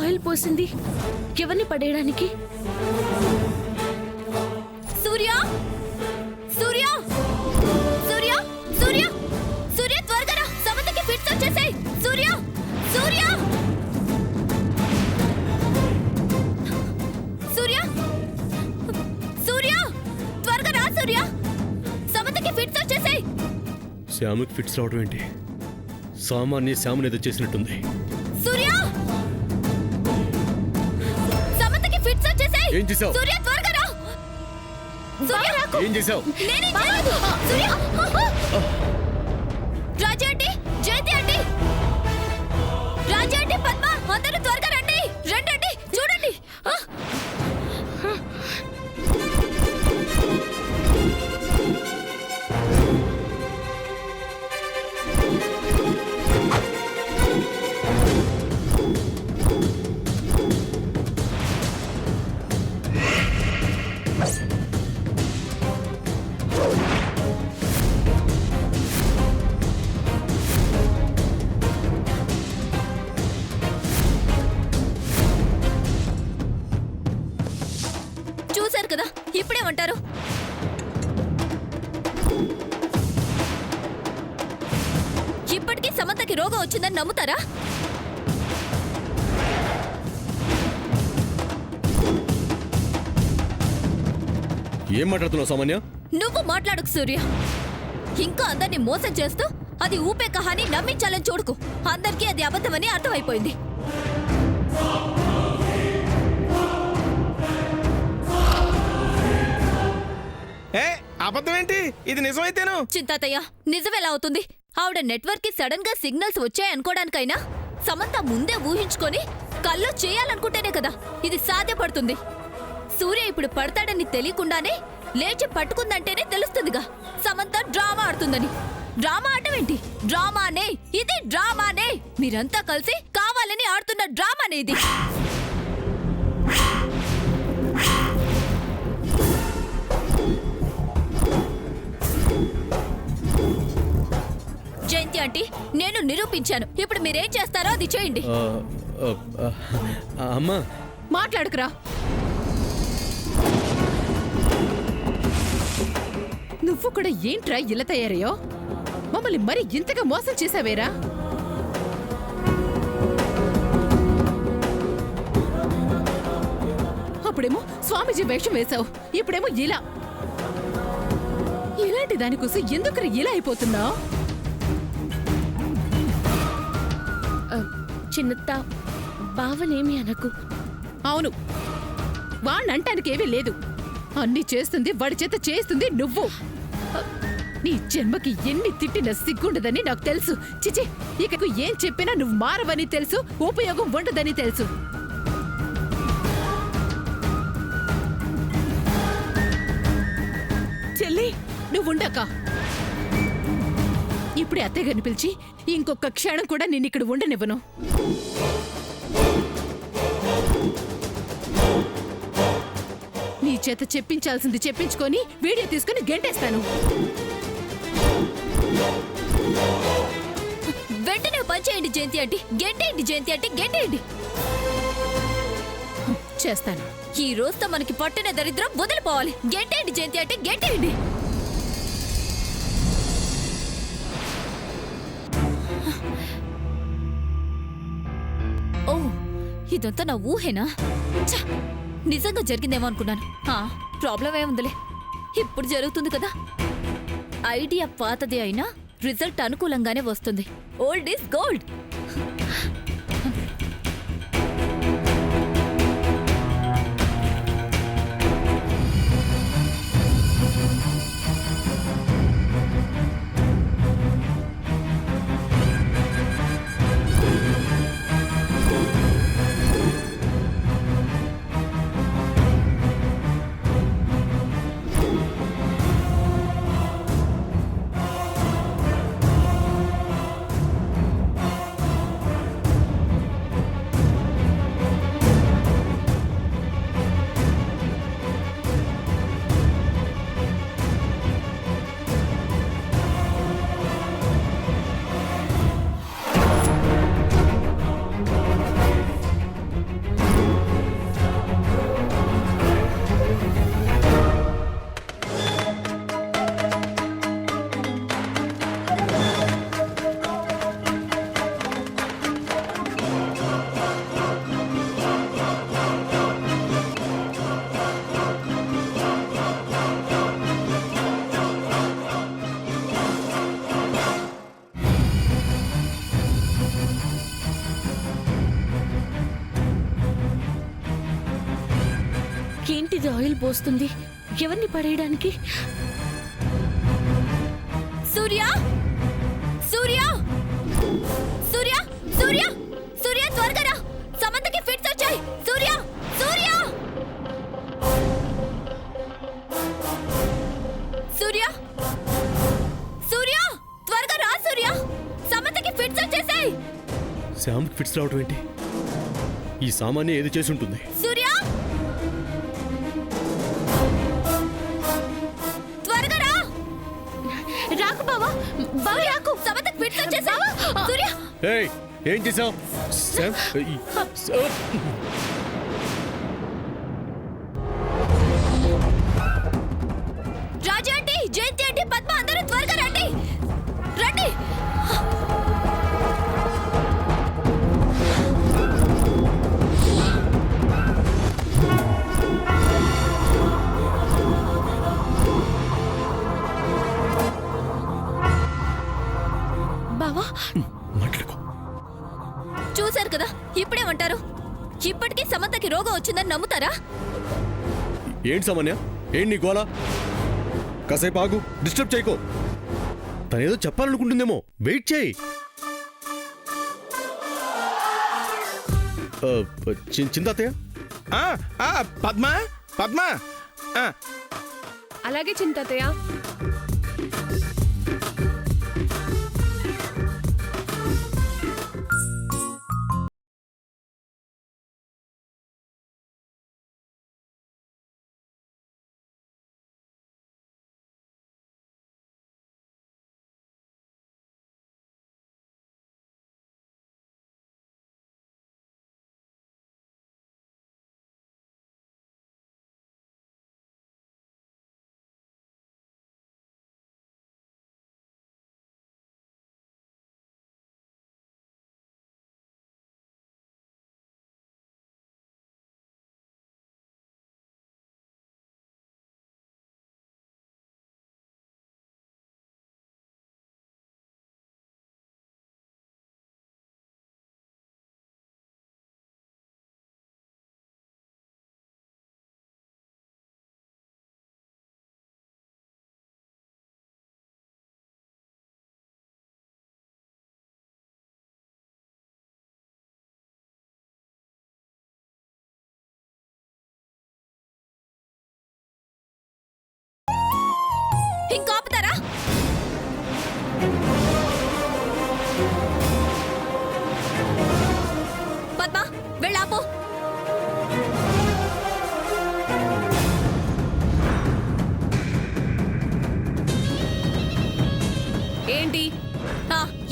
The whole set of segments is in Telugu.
ఆయిల్ పోసింది ఎవరిని పడేయడానికి? సూర్య సూర్య సూర్య సూర్య సూర్య త్వరగా రా, సమంతకి ఫిట్స్ వచ్చేసాయి. సూర్య సూర్య సూర్య సూర్య త్వరగా రా సూర్య, సమంతకి ఫిట్స్ వచ్చేసాయి. శ్యాముకి ఫిట్స్ రావడం ఏంటి? సామాన్య శ్యాముని ఏదో చేసినట్టుంది. సూర్య సమంతకి ఫిట్స్ వచ్చేసాయి. ఏం చేసావు? సూర్య త్వరగా రా. సూర్య ఏం చేసావు? నేనే చేయలేదు. సూర్య రాజా ఆంటీ, జయంతి ఆంటీ, రాజా ఆంటీ, పద్మ, అందరూ త్వరగా రండి. రండి చూడండి. చూశారు కదా, ఇప్పుడేమంటారు? ఇప్పటికీ సమంతకి రోగం వచ్చిందని నమ్ముతారా? ఏం మాట్లాడుతున్నావు సామాన్య? నువ్వు మాట్లాడుకు సూర్య. ఇంకా అందరినీ మోసం చేస్తూ అది ఊపే కహాని నమ్మించాలని చూడుకు. అందరికీ అది అబద్ధమని అర్థమైపోయింది. అబద్ధం ఏంటి? ఇది నిజమైతేను. చింతాతయ్య, నిజమేలా అవుతుంది? ఆవిడ నెట్వర్క్ కి సడన్ గా సిగ్నల్స్ వచ్చాయనుకోవడానికైనా సమంత ముందే ఊహించుకొని కల్లో చేయాలనుకుంటేనే కదా ఇది సాధ్యపడుతుంది. సూర్య ఇప్పుడు పడతాడని తెలియకుండానే లేచి పట్టుకుందంటేనే తెలుస్తుందిగా సమంత డ్రామా ఆడుతుందని. డ్రామా ఆడమేంటి? డ్రామానే, ఇది డ్రామానే. మీరంతా కలిసి కావాలని ఆడుతున్న డ్రామానే ఇది. జయంతి ఆంటీ, నేను నిరూపించాను. ఇప్పుడు మీరేం చేస్తారో అది చేయండి. అమ్మా మాట్లాడుకురా. నువ్వు కూడా ఏంట్రా ఇలా తయారయ్యో? మమ్మల్ని మరి ఇంతగా మోసం చేసావేరా? అప్పుడేమో స్వామీజీ వేషం వేశావు, ఇప్పుడేమో ఇలా. ఇలాంటి దానికోసం ఎందుకు ఇలా అయిపోతున్నావు? చిన్నత్త, బావనేమి అనకు. అవును, వాణ్ణంటానికి ఏమీ లేదు. అన్ని చేస్తుంది, వాడి చేత చేస్తుంది నువ్వు. నీ జన్మకి ఎన్ని తిట్టినా సిగ్గుండదని నాకు తెలుసు. చిచి, ఇకకు ఏం చెప్పినా నువ్వు మారవని తెలుసు, ఉపయోగం ఉండదని తెలుసు. చెల్లి, నువ్వుండక. ఇప్పుడే అత్తయ్యగారిని పిలిచి ఇంకొక క్షణం కూడా నిన్నిక్కడ ఉండనివ్వను. నీ చేత చెప్పించాల్సింది చెప్పించుకొని వీడియో తీసుకుని గెంటేస్తాను. వెంటనే పని చేయండి జయంతి ఆంటీ. గెంటేయండి జయంతి ఆంటీ, గెంటేయండి. చేస్తాను. ఈ రోజుతో మనకి పట్టిన దరిద్రం వదిలిపోవాలి. గెంటేయండి జయంతి ఆంటీ, గెంటేయండి. ఓ, ఇదంతా నా ఊహేనా? ఛ! నిజంగా జరిగిందేమో అనుకున్నాను. ప్రాబ్లం ఏముందిలే, ఇప్పుడు జరుగుతుంది కదా. ఐడియా పాతదే అయినా రిజల్ట్ అనుకూలంగానే వస్తుంది. Old is gold. ఇది ఆయిల్ పోస్తుంది. ఎవరిని పడేయడానికి? సూర్య సూర్య సూర్య సూర్య సూర్య త్వరగా రా, సమంతకి ఫిట్స్ వచ్చాయి. సూర్య సూర్య సూర్య సూర్య త్వరగా రా సూర్య, సమంతకి ఫిట్స్ వచ్చేసాయి. శ్యామ్కి ఫిట్స్ రావడం ఏంటి? ఈ సామాన్య ఏది చేసి ఉంటుంది? సూర్య త్వరగా రా. రాకు బావా, బావా రాకు. సమంతకి ఫిట్స్ వచ్చేసాయి. సూర్య ఏయ్, ఏం చేసావు? శ్యామ్, శ్యామ్. రాజా ఆంటీ, జయంతి ఆంటీ, పద్మ అందరూ త్వరగా రండి రండి. బావా మాట్లాడుకో. చూశారు కదా, ఇప్పుడేమంటారు? ఇప్పటికీ సమంతకి రోగం వచ్చిందని నమ్ముతారా? ఏంటి సామాన్య? ఏంటి నీ గోలా? కాసేపు ఆగు, డిస్టర్బ్ చేయకో. తనేదో చెప్పాలనుకుంటుందేమో, వెయిట్ చేయి. చింతాతయ్య, ఆ, ఆ, పద్మ పద్మ ఆ, అలాగే చింతతయ్య. ఇంకా ఆపుతారా? పద్మ వెళ్ళాపు. ఏంటి?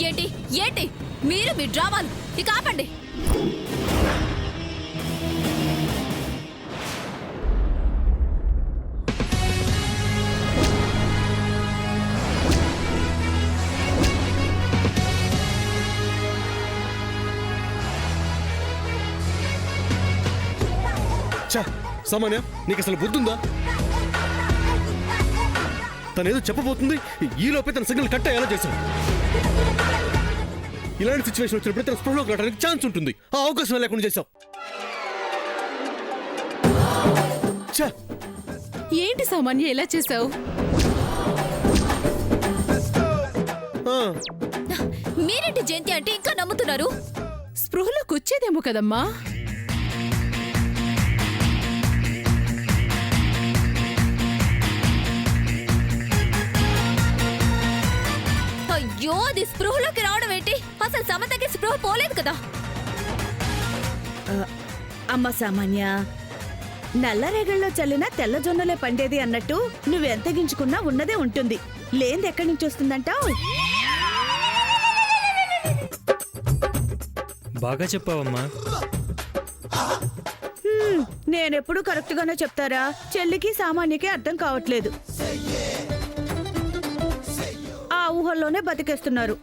ఏంటి ఏంటి మీరు మీ డ్రామాలు ఇక ఆపండి. ఛా, సామాన్య, నీకు అసలు బుద్ధుందా? తనేదో చెప్పబోతుంది, ఈ లోపే తన సిగ్నల్ కట్ అయ్యేలా చేశావు. ఇలాంటి సిచ్యువేషన్ వచ్చినప్పుడు తన స్పృహలోకి రావడానికి ఛాన్స్ ఉంటుంది. ఆ అవకాశం లేకుండా చేశావు. ఛా, ఏంటి సామాన్య ఎలా చేసావు? మీరేంటి జయంతి అంటే ఇంకా నమ్ముతున్నారు? స్పృహలోకి వచ్చేదేమో కదమ్మా. అయ్యో, అది స్పృహలోకి రావడం ఏంటి? అసలు సమంతకి స్పృహ పోలేదు కదా. అమ్మ సామాన్య, నల్లరేగల్లో చల్లిన తెల్ల జొన్నలే పండేది అన్నట్టు నువ్వెంత గించుకున్నా ఉన్నదే ఉంటుంది. లేనిది ఎక్కడి నుంచి వస్తుందంటావు? బాగా చెప్పావమ్మా. నేనెప్పుడు కరెక్ట్ గానే చెప్తారా? చెల్లికి సామాన్యకి అర్థం కావట్లేదు. ఆ ఊహల్లోనే బతికేస్తున్నారు.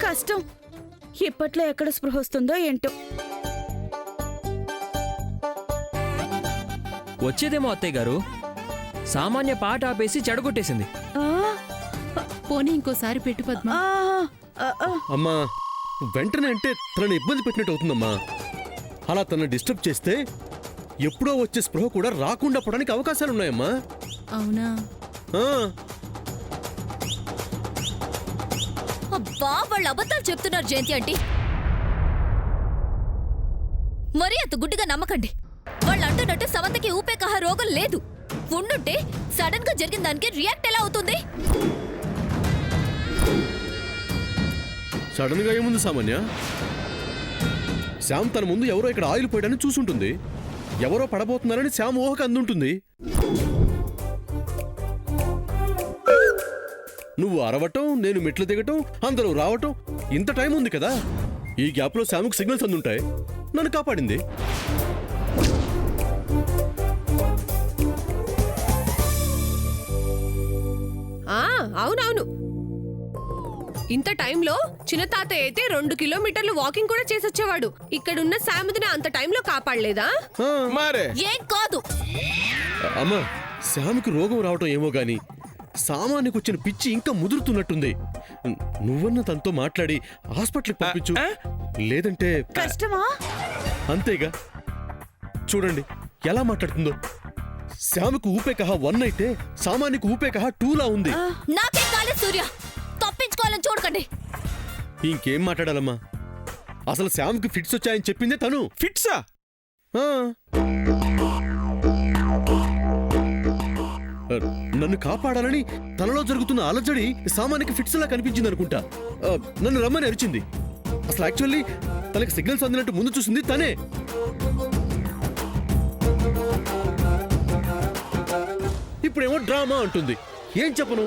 కష్టం. ఇప్పట్లో ఎక్కడ స్పృహ వస్తుందో ఏంటో. వచ్చేదేమో అత్తయ్య గారు. సామాన్య పాట ఆపేసి చెడగొట్టేసింది. ఆ, పోనీ ఇంకోసారి పెట్టు పద్మ. ఆ, ఆ, ఆ. అమ్మా, వెంటనే అంటే తనని ఇబ్బంది పెట్టినట్టు అవుతుందమ్మా. అలా తనని డిస్టర్బ్ చేస్తే ఎప్పుడో వచ్చే స్పృహ కూడా రాకుండా పోవడానికి అవకాశాలున్నాయమ్మా. అవునా? ఆ, అబ్బా వాళ్ళు అబద్ధాలు చెప్తున్నారు జయంతి ఆంటీ. మరీ అంత గుడ్డిగా నమ్మకండి. వాళ్ళు అంటున్నట్టు సమంతకి ఊపేకహ రోగం లేదు. ఉండుంటే సడన్ గా జరిగిన దానికి రియాక్ట్ ఎలా అవుతుంది? సడన్ గా ఏముంది సామాన్య? శ్యామ్ తన ముందు ఎవరో ఇక్కడ ఆయిల్ పోయడాన్ని చూసుంటుంది. ఎవరో పడబోతున్నారని శ్యామ్ ఊహకు అందుంటుంది. నువ్వు అరవటం, నేను మెట్లు దిగటం, అందరూ రావటం, ఇంత టైం ఉంది కదా. ఈ గ్యాప్లో శ్యామ్కు సిగ్నల్స్ అందుంటాయి. నన్ను కాపాడింది. అవునవును. ఇంత టైంలో చిన్న తాతయ్య అయితే 2 కిలోమీటర్లు వాకింగ్ కూడా చేసొచ్చేవాడు. ఇక్కడున్న సామెతని అంత టైంలో కాపాడలేదా? మరే ఏం కాదు. అమ్మా, శ్యామ్కి రోగం రావటం ఏమో గాని సామాన్యకు వచ్చిన పిచ్చి ఇంకా ముదురుతున్నట్టుంది. నువ్వన్న తనతో మాట్లాడి హాస్పిటల్కి పంపించు. లేదంటే కష్టమా? అంతేగా. చూడండి ఎలా మాట్లాడుతుందో. శ్యామ్కు ఊపేకహ 1 అయితే సామాన్యకు ఊపేకహ 2లా ఉంది. నాకేం కాలేదు సూర్య. తప్పించుకోవాలని చూడకండి. ఇంకేం మాట్లాడాలమ్మా? అసలు శ్యామ్కి ఫిట్స్ వచ్చాయని చెప్పిందే తను. ఫిట్సా? ఆ. నన్ను కాపాడాలని తనలో జరుగుతున్న అలజడి సామాన్యకి ఫిట్స్ లా కనిపించింది అనుకుంటా. నన్ను రమ్మని అరిచింది. అసలు యాక్చువల్లీ తనకి సిగ్నల్స్ అందినట్టు ముందు చూసింది తనే. ఇప్పుడేమో డ్రామా అంటుంది. ఏం చెప్పను?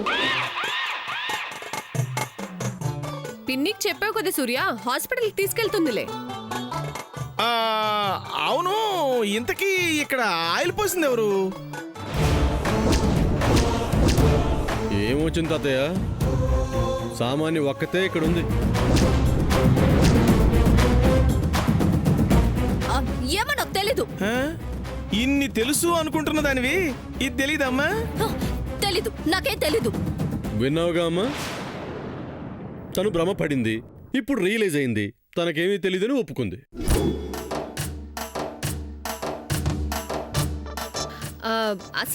పిన్నికి చెప్పావు కదా సూర్య, హాస్పిటల్కి తీసుకెళ్తుందిలే. ఆ, అవును. ఇంతకీ ఇక్కడ ఆయిల్ పోసింది ఎవరు? ఏమొచ్చింది తాతయ్య? సామాన్య ఒక్కతే ఇక్కడ ఉంది. ఏమో నాకు తెలీదు. ఆ? ఇన్ని తెలుసు అనుకుంటున్న దానివి ఇది తెలీదమ్మా? తెలీదు, నాకేం తెలీదు. విన్నావుగా అమ్మా? తను భ్రమ పడింది. ఇప్పుడు రియలైజ్ అయింది. తనకేమీ తెలీదని ఒప్పుకుంది.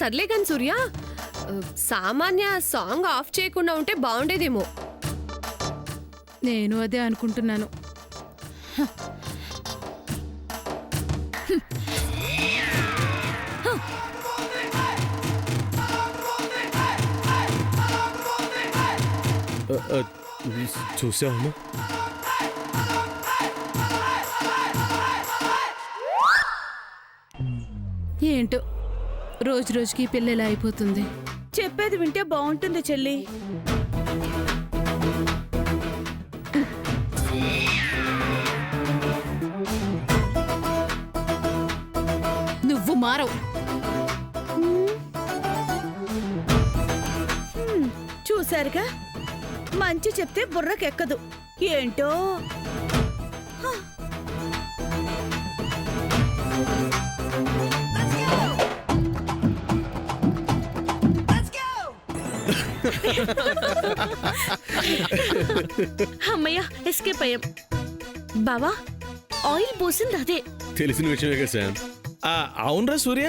సర్లే కానీ సూర్య, సామాన్య సాంగ్ ఆఫ్ చేయకుండా ఉంటే బాగుండేదేమో. నేను అదే అనుకుంటున్నాను. చూసావమ్మా? ఏంటో రోజు రోజుకి పిల్లలు అయిపోతుంది. చెప్పేది వింటే బాగుంటుంది చెల్లి. నువ్వు మారవు. చూశారుగా, మంచి చెప్తే బుర్రకెక్కదు. ఏంటో అమ్మయ్య, ఎస్కేప్ అయ్యాం. బావా, ఆయిల్ పోసింది అదే. తెలిసిన విషయమే కదా శామ్. అవునరా సూర్య,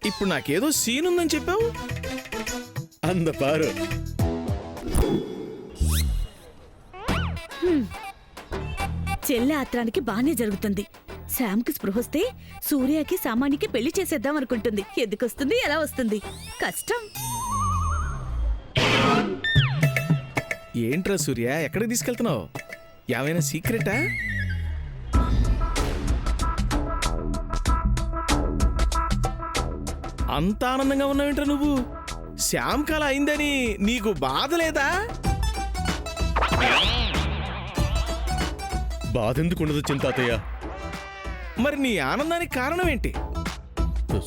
ఇప్పుడు నాకేదో సీన్ ఉందని చెప్పావు. అంద పారు. చెల్లె ఆత్రానికి బానే జరుగుతుంది. శామ్కి స్పృహొస్తే సూర్యకి సామాన్యకి పెళ్లి చేసేద్దాం అనుకుంటుంది. ఎందుకొస్తుంది, ఎలా వస్తుంది? కష్టం. ఏంట్రా సూర్య, ఎక్కడికి తీసుకెళ్తున్నావు? ఏమైనా సీక్రెటా? అంత ఆనందంగా ఉన్నావేంట్రా నువ్వు? శ్యామ్ కళ అయిందని నీకు బాధ లేదా? బాధెందుకుండదు చింతాతయ్య? మరి నీ ఆనందానికి కారణం ఏంటి?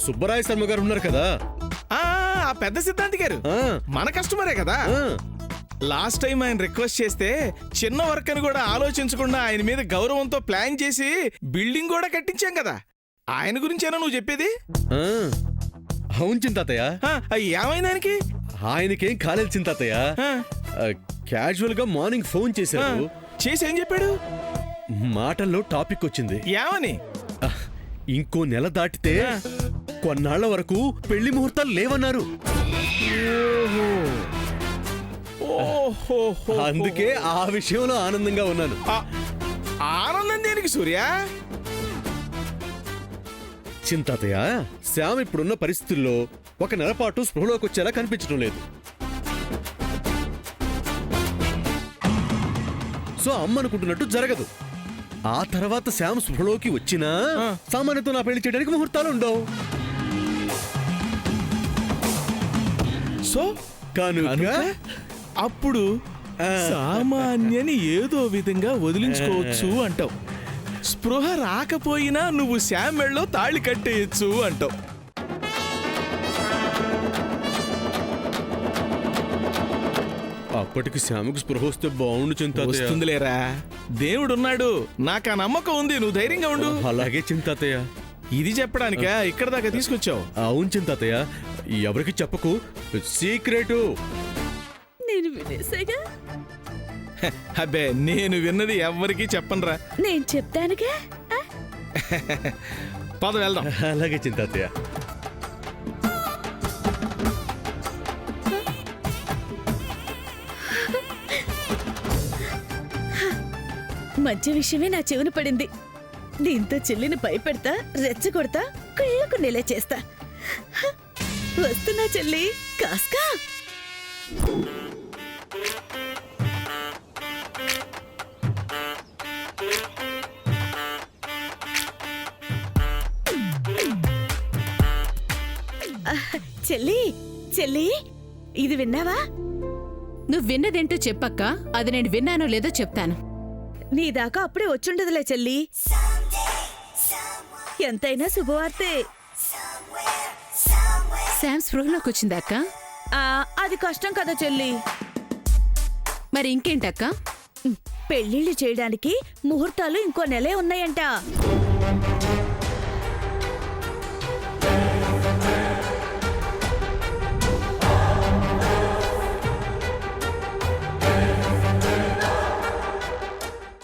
సుబ్బరాయ శర్మ గారు ఉన్నారు కదా, ఆ పెద్ద సిద్ధాంతి గారు ఆ, మన కస్టమరే కదా. ఆ. లాస్ట్ టైం ఆయన రిక్వెస్ట్ చేస్తే చిన్న వర్క్ అని కూడా ఆలోచించకుండా ఆయన మీద గౌరవంతో ప్లాన్ చేసి బిల్డింగ్ కూడా కట్టించాం కదా. ఆయన గురించేనా నువ్వు చెప్పేది? ఆ, అవును చింతాతయ్య. ఏమైంది ఆయనకి? ఆయనకేం కాలేదు చింతాతయ్య. ఆ, క్యాజువల్ గా మార్నింగ్ ఫోన్ చేశారు. చేసి ఏం చెప్పాడు? మాటల్లో టాపిక్ వచ్చింది. ఏమని? ఇంకో నెల దాటితే కొన్నాళ్ల వరకు పెళ్లి ముహూర్తాలు లేవన్నారు. ఓహో, అందుకే ఆ విషయంలో ఆనందంగా ఉన్నాను. ఆనందం దేనికి సూర్య? చింతాతయ్య, శ్యామ్ ఇప్పుడున్న పరిస్థితుల్లో ఒక నెల పాటు స్పృహలోకి వచ్చేలా కనిపించడం లేదు. సో అమ్మ అనుకుంటున్నట్టు జరగదు. ఆ తర్వాత శ్యామ్ స్పృహలోకి వచ్చినా సామాన్యతో నా పెళ్లి చేయడానికి ముహూర్తాలు ఉండవు. సో కనుక అప్పుడు సామాన్యని ఏదో విధంగా వదిలించుకోవచ్చు అంటావు. స్పృహ రాకపోయినా నువ్వు శ్యామ్ మెళ్ళలో తాళి కట్టేయచ్చు అంటావు. అప్పటికి శ్యామకు స్పృహ వస్తే బాగుండు చింతాతయ్య. వస్తుందిలేరా, దేవుడున్నాడు, నాకు ఆ నమ్మకం ఉంది, నువ్వు ధైర్యంగా ఉండు. అలాగే చింతాతయ్య. ఇది చెప్పడానికా ఇక్కడ దాకా తీసుకొచ్చావు? అవును చింతాతయ్య, ఎవరికి చెప్పకు, సీక్రెటు. నేను వినేసాగా. అబ్బే, నేను విన్నది ఎవ్వరికీ చెప్పనురా. నేను చెప్తానుగా. పద వెళ్దాం. అలాగే చింతాతయ్య. మంచి విషయమే నా చెవిన పడింది. దీంతో చెల్లిని భయపెడతా, రెచ్చగొడతా, కళ్ళకు నెల చేస్తా. వస్తున్నా చెల్లి, కాస్కా. చెల్లి, చెల్లి, ఇది విన్నావా? నువ్వు విన్నదేంటో చెప్పక్క, అది నేను విన్నానో లేదో చెప్తాను. నీ దాకా అప్పుడే వచ్చుండదులే చెల్లి. ఎంతైనా శుభవార్తే. శామ్ స్పృహలోకి వచ్చిందాక? అది కష్టం కదా చెల్లి. మరి ఇంకేంటక్క? పెళ్లిళ్ళు చేయడానికి ముహూర్తాలు ఇంకో నెలే ఉన్నాయంట.